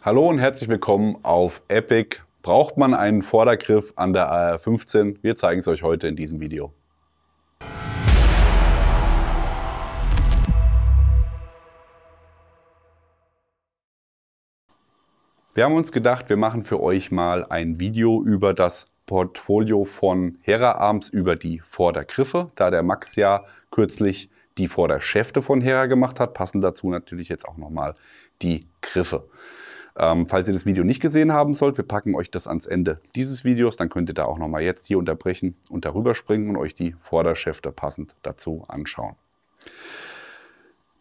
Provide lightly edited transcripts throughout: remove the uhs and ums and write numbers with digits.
Hallo und herzlich willkommen auf Epic. Braucht man einen Vordergriff an der AR15? Wir zeigen es euch heute in diesem Video. Wir haben uns gedacht, wir machen für euch mal ein Video über das Portfolio von Hera Arms über die Vordergriffe, da der Max ja kürzlich die Vorderschäfte von Hera gemacht hat, passen dazu natürlich jetzt auch nochmal die Griffe. Falls ihr das Video nicht gesehen haben sollt, wir packen euch das ans Ende dieses Videos, dann könnt ihr da auch nochmal jetzt hier unterbrechen und darüber springen und euch die Vorderschäfte passend dazu anschauen.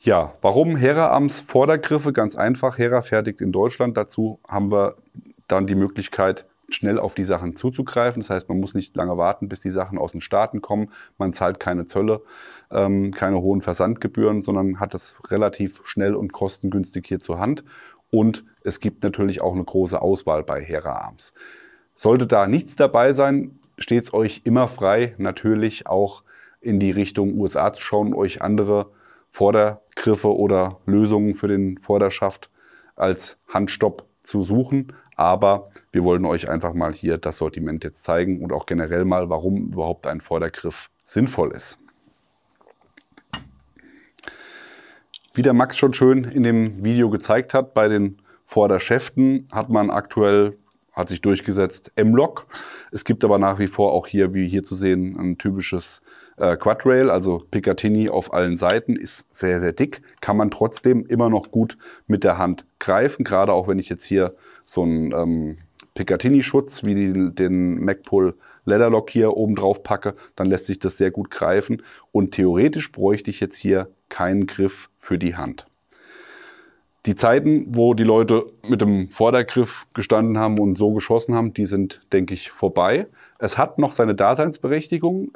Ja, warum Hera Arms Vordergriffe? Ganz einfach, Hera fertigt in Deutschland. Dazu haben wir dann die Möglichkeit, schnell auf die Sachen zuzugreifen. Das heißt, man muss nicht lange warten, bis die Sachen aus den Staaten kommen. Man zahlt keine Zölle, keine hohen Versandgebühren, sondern hat es relativ schnell und kostengünstig hier zur Hand. Und es gibt natürlich auch eine große Auswahl bei Hera Arms. Sollte da nichts dabei sein, steht es euch immer frei, natürlich auch in die Richtung USA zu schauen, euch andere Vordergriffe oder Lösungen für den Vorderschaft als Handstopp zu suchen. Aber wir wollen euch einfach mal hier das Sortiment jetzt zeigen und auch generell mal, warum überhaupt ein Vordergriff sinnvoll ist. Wie der Max schon schön in dem Video gezeigt hat, bei den Vorderschäften hat man aktuell, hat sich durchgesetzt, M-Lock. Es gibt aber nach wie vor auch hier, wie hier zu sehen, ein typisches Quadrail, also Picatinny auf allen Seiten, ist sehr, sehr dick. Kann man trotzdem immer noch gut mit der Hand greifen, gerade auch wenn ich jetzt hier so einen Picatinny-Schutz wie den Magpul Leatherlock hier oben drauf packe, dann lässt sich das sehr gut greifen. Und theoretisch bräuchte ich jetzt hier keinen Griff für die Hand. Die Zeiten, wo die Leute mit dem Vordergriff gestanden haben und so geschossen haben, die sind, denke ich, vorbei. Es hat noch seine Daseinsberechtigung,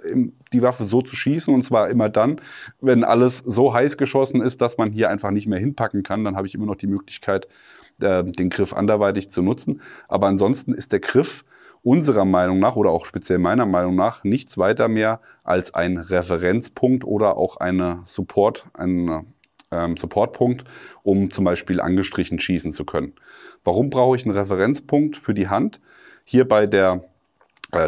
die Waffe so zu schießen, und zwar immer dann, wenn alles so heiß geschossen ist, dass man hier einfach nicht mehr hinpacken kann. Dann habe ich immer noch die Möglichkeit, den Griff anderweitig zu nutzen. Aber ansonsten ist der Griff unserer Meinung nach oder auch speziell meiner Meinung nach nichts weiter mehr als ein Referenzpunkt oder auch ein Supportpunkt, um zum Beispiel angestrichen schießen zu können. Warum brauche ich einen Referenzpunkt für die Hand? Hier bei der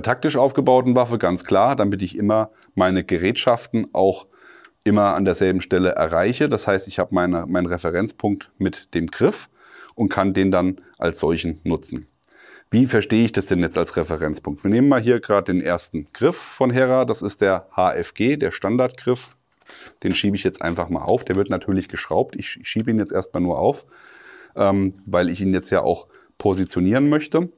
taktisch aufgebauten Waffe ganz klar, damit ich immer meine Gerätschaften auch immer an derselben Stelle erreiche. Das heißt, ich habe meinen Referenzpunkt mit dem Griff und kann den dann als solchen nutzen. Wie verstehe ich das denn jetzt als Referenzpunkt? Wir nehmen mal hier gerade den ersten Griff von Hera. Das ist der HFG, der Standardgriff. Den schiebe ich jetzt einfach mal auf. Der wird natürlich geschraubt. Ich schiebe ihn jetzt erstmal nur auf, weil ich ihn jetzt ja auch positionieren möchte.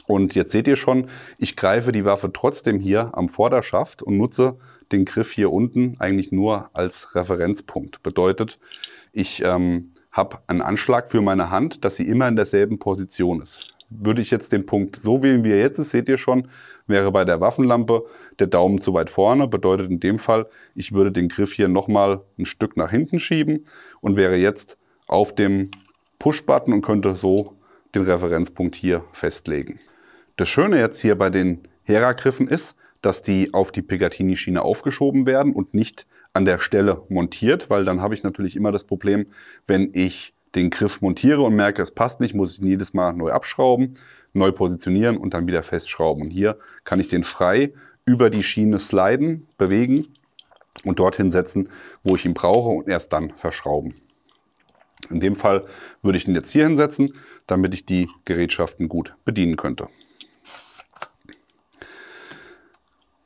Und jetzt seht ihr schon, ich greife die Waffe trotzdem hier am Vorderschaft und nutze den Griff hier unten eigentlich nur als Referenzpunkt. Bedeutet, ich habe einen Anschlag für meine Hand, dass sie immer in derselben Position ist. Würde ich jetzt den Punkt so wählen, wie er jetzt ist, seht ihr schon, wäre bei der Waffenlampe der Daumen zu weit vorne. Bedeutet in dem Fall, ich würde den Griff hier nochmal ein Stück nach hinten schieben und wäre jetzt auf dem Push-Button und könnte so den Referenzpunkt hier festlegen. Das Schöne jetzt hier bei den Hera-Griffen ist, dass die auf die Picatinny-Schiene aufgeschoben werden und nicht an der Stelle montiert, weil dann habe ich natürlich immer das Problem, wenn ich den Griff montiere und merke, es passt nicht, muss ich ihn jedes Mal neu abschrauben, neu positionieren und dann wieder festschrauben. Und hier kann ich den frei über die Schiene sliden, bewegen und dorthin setzen, wo ich ihn brauche und erst dann verschrauben. In dem Fall würde ich ihn jetzt hier hinsetzen, damit ich die Gerätschaften gut bedienen könnte.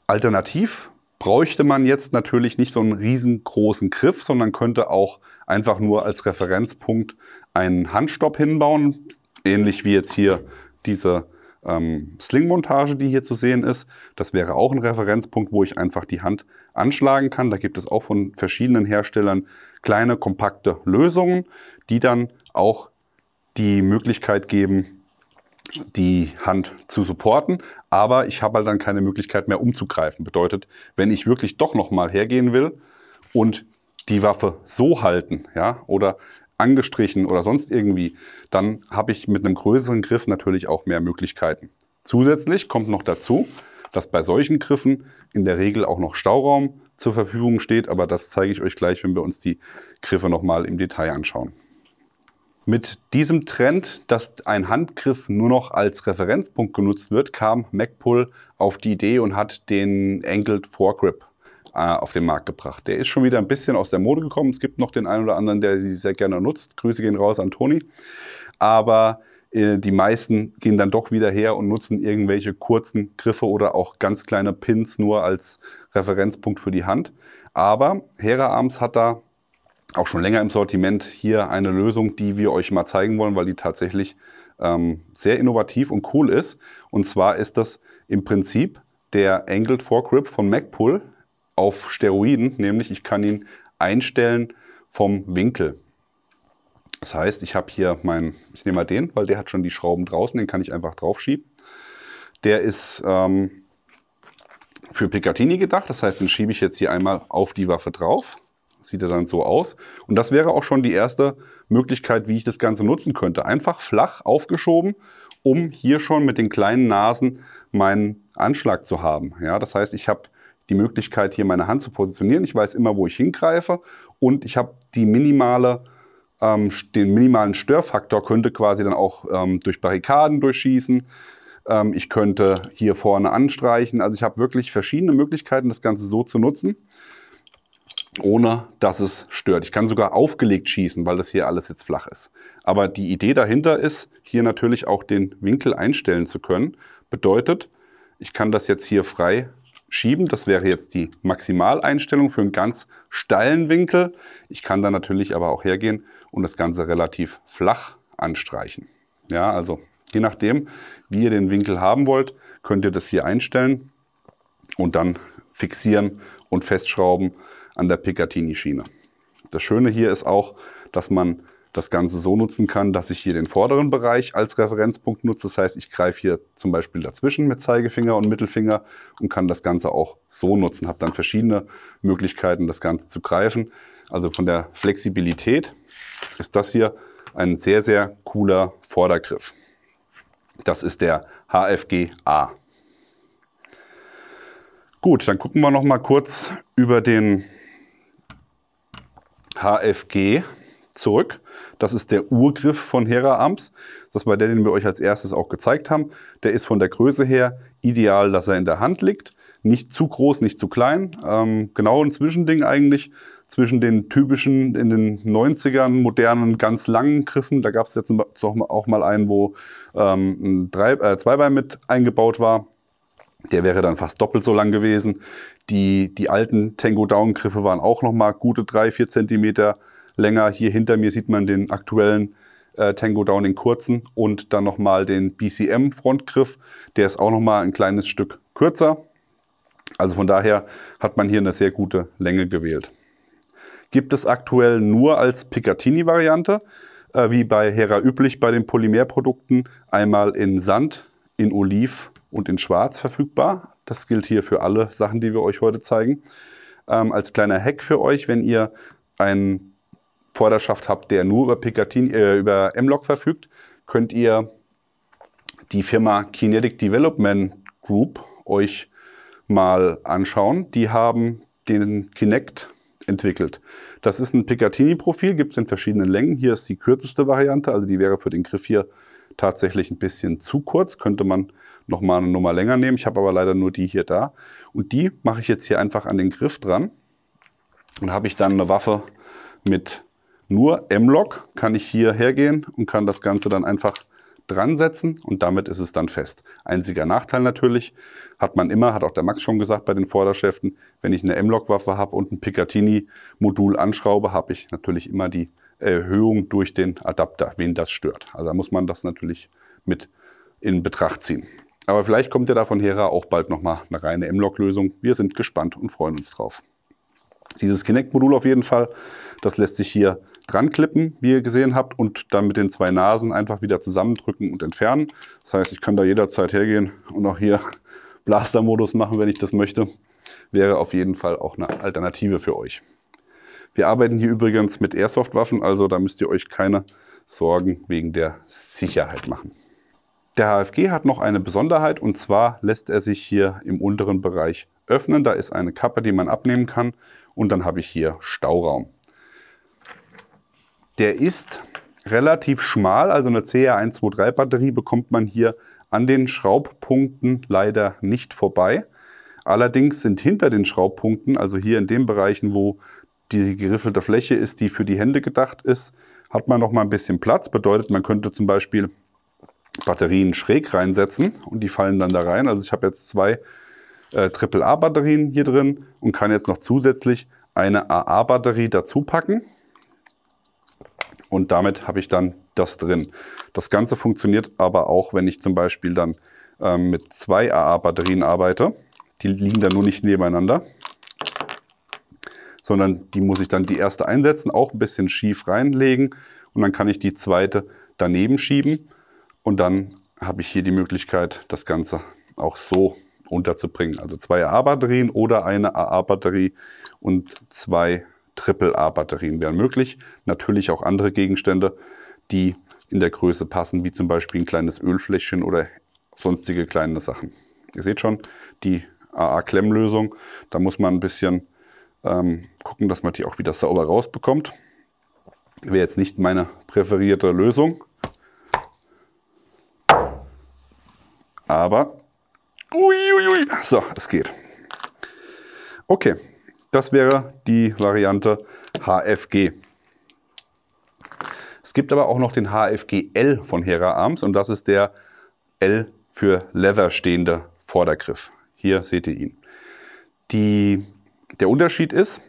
Alternativ bräuchte man jetzt natürlich nicht so einen riesengroßen Griff, sondern könnte auch einfach nur als Referenzpunkt einen Handstopp hinbauen, ähnlich wie jetzt hier diese Sling-Montage, die hier zu sehen ist. Das wäre auch ein Referenzpunkt, wo ich einfach die Hand anschlagen kann. Da gibt es auch von verschiedenen Herstellern kleine, kompakte Lösungen, die dann auch die Möglichkeit geben, die Hand zu supporten, aber ich habe halt dann keine Möglichkeit mehr umzugreifen. Bedeutet, wenn ich wirklich doch nochmal hergehen will und die Waffe so halten, ja, oder angestrichen oder sonst irgendwie, dann habe ich mit einem größeren Griff natürlich auch mehr Möglichkeiten. Zusätzlich kommt noch dazu, dass bei solchen Griffen in der Regel auch noch Stauraum zur Verfügung steht, aber das zeige ich euch gleich, wenn wir uns die Griffe nochmal im Detail anschauen. Mit diesem Trend, dass ein Handgriff nur noch als Referenzpunkt genutzt wird, kam Magpul auf die Idee und hat den Angled Foregrip auf den Markt gebracht. Der ist schon wieder ein bisschen aus der Mode gekommen. Es gibt noch den einen oder anderen, der sie sehr gerne nutzt. Grüße gehen raus an Toni. Aber die meisten gehen dann doch wieder her und nutzen irgendwelche kurzen Griffe oder auch ganz kleine Pins nur als Referenzpunkt für die Hand. Aber Hera Arms hat da auch schon länger im Sortiment hier eine Lösung, die wir euch mal zeigen wollen, weil die tatsächlich sehr innovativ und cool ist. Und zwar ist das im Prinzip der Angled Foregrip von Magpul auf Steroiden, nämlich ich kann ihn einstellen vom Winkel. Das heißt, ich habe hier ich nehme mal den, weil der hat schon die Schrauben draußen, den kann ich einfach drauf schieben. Der ist für Picatinny gedacht, das heißt, den schiebe ich jetzt hier einmal auf die Waffe drauf. Sieht er dann so aus. Und das wäre auch schon die erste Möglichkeit, wie ich das Ganze nutzen könnte. Einfach flach aufgeschoben, um hier schon mit den kleinen Nasen meinen Anschlag zu haben. Ja, das heißt, ich habe die Möglichkeit, hier meine Hand zu positionieren. Ich weiß immer, wo ich hingreife und ich habe den minimalen Störfaktor, könnte quasi dann auch durch Barrikaden durchschießen. Ich könnte hier vorne anstreichen. Also ich habe wirklich verschiedene Möglichkeiten, das Ganze so zu nutzen, ohne dass es stört. Ich kann sogar aufgelegt schießen, weil das hier alles jetzt flach ist. Aber die Idee dahinter ist, hier natürlich auch den Winkel einstellen zu können. Bedeutet, ich kann das jetzt hier frei schieben. Das wäre jetzt die Maximaleinstellung für einen ganz steilen Winkel. Ich kann dann natürlich aber auch hergehen und das Ganze relativ flach anstreichen. Ja, also je nachdem, wie ihr den Winkel haben wollt, könnt ihr das hier einstellen und dann fixieren und festschrauben an der Picatinny-Schiene. Das Schöne hier ist auch, dass man das Ganze so nutzen kann, dass ich hier den vorderen Bereich als Referenzpunkt nutze. Das heißt, ich greife hier zum Beispiel dazwischen mit Zeigefinger und Mittelfinger und kann das Ganze auch so nutzen. Habe dann verschiedene Möglichkeiten, das Ganze zu greifen. Also von der Flexibilität ist das hier ein sehr, sehr cooler Vordergriff. Das ist der HFG A. Gut, dann gucken wir noch mal kurz über den HFG zurück. Das ist der Urgriff von Hera Arms. Das war der, den wir euch als erstes auch gezeigt haben. Der ist von der Größe her ideal, dass er in der Hand liegt. Nicht zu groß, nicht zu klein. Genau ein Zwischending eigentlich zwischen den typischen, in den 90ern modernen, ganz langen Griffen. Da gab es jetzt auch mal einen, wo ein Zweibein mit eingebaut war. Der wäre dann fast doppelt so lang gewesen. Die alten Tango Down Griffe waren auch noch mal gute 3-4 cm länger. Hier hinter mir sieht man den aktuellen Tango Down, den kurzen, und dann noch mal den BCM Frontgriff. Der ist auch noch mal ein kleines Stück kürzer. Also von daher hat man hier eine sehr gute Länge gewählt. Gibt es aktuell nur als Picatinny-Variante, wie bei Hera üblich bei den Polymerprodukten, einmal in Sand, in Oliv und in Schwarz verfügbar. Das gilt hier für alle Sachen, die wir euch heute zeigen. Als kleiner Hack für euch, wenn ihr einen Vorderschaft habt, der nur über über M-Lock verfügt, könnt ihr die Firma Kinetic Development Group euch mal anschauen. Die haben den Kinect entwickelt. Das ist ein Picatinny-Profil, gibt es in verschiedenen Längen. Hier ist die kürzeste Variante, also die wäre für den Griff hier tatsächlich ein bisschen zu kurz. Könnte man noch mal eine Nummer länger nehmen. Ich habe aber leider nur die hier da. Und die mache ich jetzt hier einfach an den Griff dran. Und habe ich dann eine Waffe mit nur M-Lock, kann ich hier hergehen und kann das Ganze dann einfach dran setzen und damit ist es dann fest. Einziger Nachteil natürlich, hat man immer, hat auch der Max schon gesagt bei den Vorderschäften, wenn ich eine M-Lock-Waffe habe und ein Picatinny-Modul anschraube, habe ich natürlich immer die Erhöhung durch den Adapter, wen das stört. Also da muss man das natürlich mit in Betracht ziehen. Aber vielleicht kommt ja da von Hera auch bald nochmal eine reine M-Lock-Lösung. Wir sind gespannt und freuen uns drauf. Dieses Kinect-Modul auf jeden Fall, das lässt sich hier dran klippen, wie ihr gesehen habt, und dann mit den zwei Nasen einfach wieder zusammendrücken und entfernen. Das heißt, ich kann da jederzeit hergehen und auch hier Blaster-Modus machen, wenn ich das möchte. Wäre auf jeden Fall auch eine Alternative für euch. Wir arbeiten hier übrigens mit Airsoft-Waffen, also da müsst ihr euch keine Sorgen wegen der Sicherheit machen. Der HFG hat noch eine Besonderheit, und zwar lässt er sich hier im unteren Bereich öffnen. Da ist eine Kappe, die man abnehmen kann, und dann habe ich hier Stauraum. Der ist relativ schmal, also eine CR123 Batterie bekommt man hier an den Schraubpunkten leider nicht vorbei. Allerdings sind hinter den Schraubpunkten, also hier in den Bereichen, wo die geriffelte Fläche ist, die für die Hände gedacht ist, hat man noch mal ein bisschen Platz. Bedeutet, man könnte zum Beispiel Batterien schräg reinsetzen und die fallen dann da rein. Also ich habe jetzt zwei AAA-Batterien hier drin und kann jetzt noch zusätzlich eine AA-Batterie dazu packen. Und damit habe ich dann das drin. Das Ganze funktioniert aber auch, wenn ich zum Beispiel dann mit zwei AA-Batterien arbeite. Die liegen dann nur nicht nebeneinander, sondern die muss ich dann die erste einsetzen, auch ein bisschen schief reinlegen und dann kann ich die zweite daneben schieben und dann habe ich hier die Möglichkeit, das Ganze auch so unterzubringen. Also zwei AA-Batterien oder eine AA-Batterie und zwei AAA-Batterien wären möglich. Natürlich auch andere Gegenstände, die in der Größe passen, wie zum Beispiel ein kleines Ölfläschchen oder sonstige kleine Sachen. Ihr seht schon, die AA-Klemmlösung, da muss man ein bisschen gucken, dass man die auch wieder sauber rausbekommt. Wäre jetzt nicht meine präferierte Lösung. Aber, uiuiui, so, es geht. Okay, das wäre die Variante HFG. Es gibt aber auch noch den HFG-L von Hera Arms und das ist der L für Leather stehende Vordergriff. Hier seht ihr ihn. Der Unterschied ist,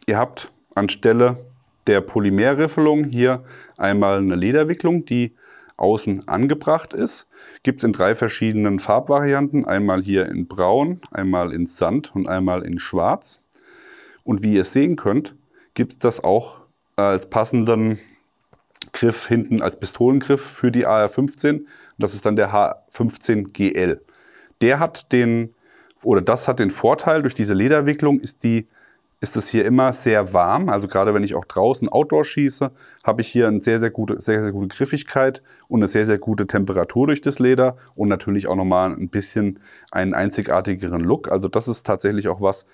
ihr habt anstelle der Polymerriffelung hier einmal eine Lederwicklung, die außen angebracht ist. Gibt es in drei verschiedenen Farbvarianten. Einmal hier in Braun, einmal in Sand und einmal in Schwarz. Und wie ihr sehen könnt, gibt es das auch als passenden Griff hinten als Pistolengriff für die AR-15. Das ist dann der H15GL. Das hat den Vorteil, durch diese Lederwicklung ist es hier immer sehr warm. Also gerade wenn ich auch draußen Outdoor schieße, habe ich hier eine sehr, sehr gute Griffigkeit und eine sehr, sehr gute Temperatur durch das Leder und natürlich auch nochmal ein bisschen einen einzigartigeren Look. Also das ist tatsächlich auch was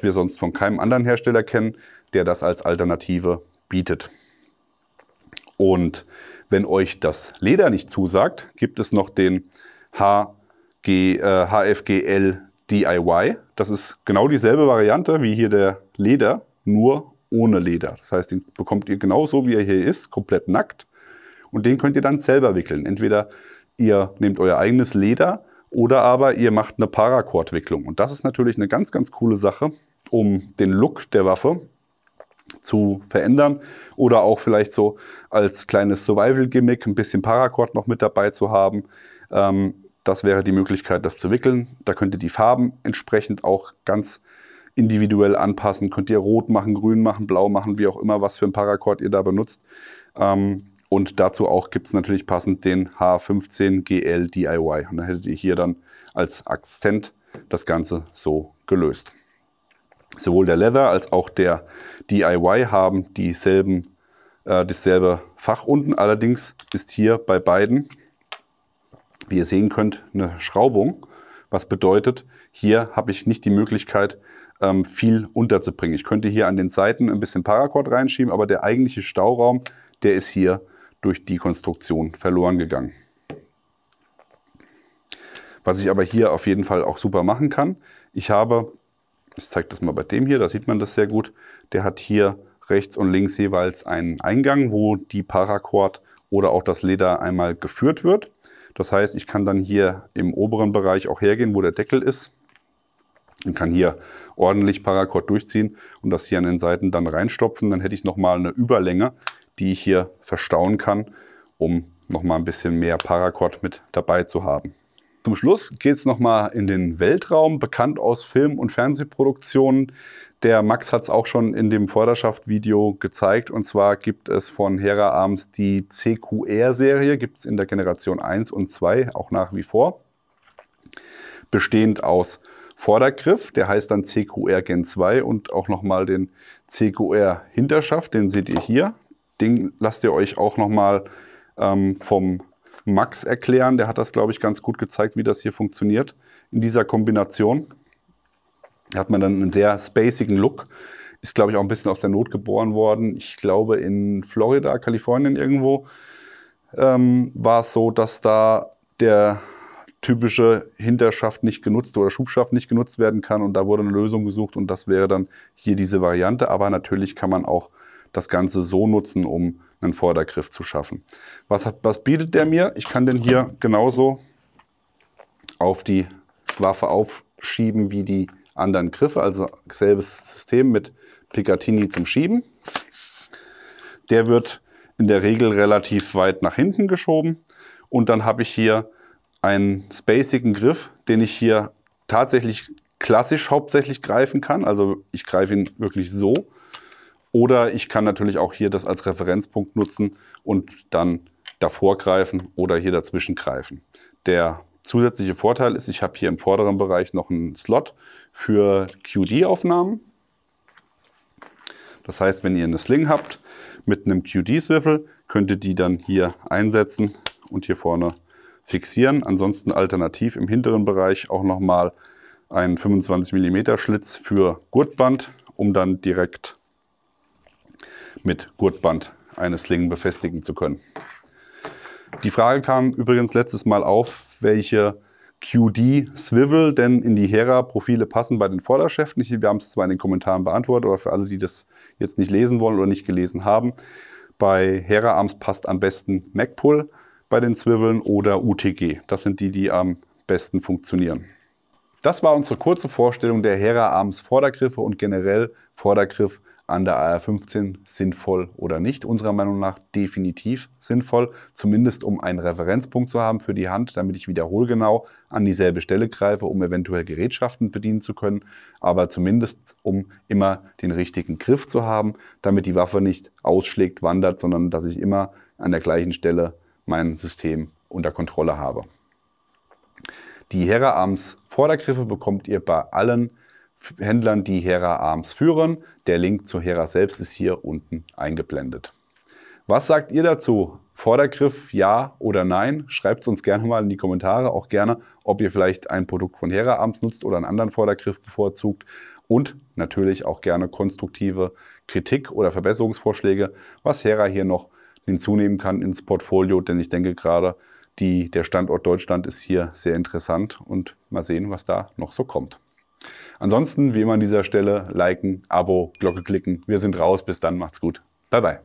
wir sonst von keinem anderen Hersteller kennen, der das als Alternative bietet. Und wenn euch das Leder nicht zusagt, gibt es noch den HFGL DIY. Das ist genau dieselbe Variante wie hier der Leder, nur ohne Leder. Das heißt, den bekommt ihr genauso, wie er hier ist, komplett nackt. Und den könnt ihr dann selber wickeln. Entweder ihr nehmt euer eigenes Leder oder aber ihr macht eine Paracord-Wicklung. Und das ist natürlich eine ganz, ganz coole Sache, um den Look der Waffe zu verändern oder auch vielleicht so als kleines Survival-Gimmick ein bisschen Paracord noch mit dabei zu haben. Das wäre die Möglichkeit, das zu wickeln. Da könnt ihr die Farben entsprechend auch ganz individuell anpassen. Könnt ihr rot machen, grün machen, blau machen, wie auch immer, was für ein Paracord ihr da benutzt. Und dazu auch gibt es natürlich passend den H15GL DIY. Und dann hättet ihr hier dann als Akzent das Ganze so gelöst. Sowohl der Leather als auch der DIY haben dasselbe Fach unten. Allerdings ist hier bei beiden, wie ihr sehen könnt, eine Schraubung. Was bedeutet, hier habe ich nicht die Möglichkeit, viel unterzubringen. Ich könnte hier an den Seiten ein bisschen Paracord reinschieben, aber der eigentliche Stauraum, der ist hier durch die Konstruktion verloren gegangen. Was ich aber hier auf jeden Fall auch super machen kann, ich zeige das mal bei dem hier, da sieht man das sehr gut, der hat hier rechts und links jeweils einen Eingang, wo die Paracord oder auch das Leder einmal geführt wird. Das heißt, ich kann dann hier im oberen Bereich auch hergehen, wo der Deckel ist und kann hier ordentlich Paracord durchziehen und das hier an den Seiten dann reinstopfen. Dann hätte ich nochmal eine Überlänge, die ich hier verstauen kann, um nochmal ein bisschen mehr Paracord mit dabei zu haben. Zum Schluss geht es nochmal in den Weltraum, bekannt aus Film- und Fernsehproduktionen. Der Max hat es auch schon in dem Vorderschaft-Video gezeigt. Und zwar gibt es von Hera Arms die CQR-Serie, gibt es in der Generation 1 und 2 auch nach wie vor. Bestehend aus Vordergriff, der heißt dann CQR Gen 2 und auch nochmal den CQR Hinterschaft, den seht ihr hier. Den lasst ihr euch auch nochmal vom Max erklären. Der hat das, glaube ich, ganz gut gezeigt, wie das hier funktioniert in dieser Kombination. Da hat man dann einen sehr spacigen Look. Ist, glaube ich, auch ein bisschen aus der Not geboren worden. Ich glaube, in Florida, Kalifornien irgendwo war es so, dass da der typische Hinterschaft nicht genutzt oder Schubschaft nicht genutzt werden kann. Und da wurde eine Lösung gesucht und das wäre dann hier diese Variante. Aber natürlich kann man auch das Ganze so nutzen, um einen Vordergriff zu schaffen. Was bietet der mir? Ich kann den hier genauso auf die Waffe aufschieben wie die anderen Griffe. Also selbes System mit Picatinny zum Schieben. Der wird in der Regel relativ weit nach hinten geschoben. Und dann habe ich hier einen spacigen Griff, den ich hier tatsächlich klassisch hauptsächlich greifen kann. Also ich greife ihn wirklich so. Oder ich kann natürlich auch hier das als Referenzpunkt nutzen und dann davor greifen oder hier dazwischen greifen. Der zusätzliche Vorteil ist, ich habe hier im vorderen Bereich noch einen Slot für QD-Aufnahmen. Das heißt, wenn ihr eine Sling habt mit einem QD-Swivel, könnt ihr die dann hier einsetzen und hier vorne fixieren. Ansonsten alternativ im hinteren Bereich auch nochmal einen 25 mm Schlitz für Gurtband, um dann direkt mit Gurtband eine Sling befestigen zu können. Die Frage kam übrigens letztes Mal auf, welche QD-Swivel denn in die Hera-Profile passen bei den Vorderschäften. Wir haben es zwar in den Kommentaren beantwortet, aber für alle, die das jetzt nicht lesen wollen oder nicht gelesen haben, bei Hera-Arms passt am besten Magpul bei den Swiveln oder UTG. Das sind die, die am besten funktionieren. Das war unsere kurze Vorstellung der Hera-Arms Vordergriffe und generell Vordergriff an der AR-15 sinnvoll oder nicht. Unserer Meinung nach definitiv sinnvoll, zumindest um einen Referenzpunkt zu haben für die Hand, damit ich wiederholgenau an dieselbe Stelle greife, um eventuell Gerätschaften bedienen zu können, aber zumindest um immer den richtigen Griff zu haben, damit die Waffe nicht ausschlägt, wandert, sondern dass ich immer an der gleichen Stelle mein System unter Kontrolle habe. Die Hera-Arms Vordergriffe bekommt ihr bei allen Händlern, die Hera-Arms führen. Der Link zu Hera selbst ist hier unten eingeblendet. Was sagt ihr dazu? Vordergriff ja oder nein? Schreibt es uns gerne mal in die Kommentare. Auch gerne, ob ihr vielleicht ein Produkt von Hera-Arms nutzt oder einen anderen Vordergriff bevorzugt. Und natürlich auch gerne konstruktive Kritik oder Verbesserungsvorschläge, was Hera hier noch hinzunehmen kann ins Portfolio. Denn ich denke gerade, der Standort Deutschland ist hier sehr interessant und mal sehen, was da noch so kommt. Ansonsten, wie immer an dieser Stelle, liken, Abo, Glocke klicken. Wir sind raus. Bis dann, macht's gut. Bye, bye.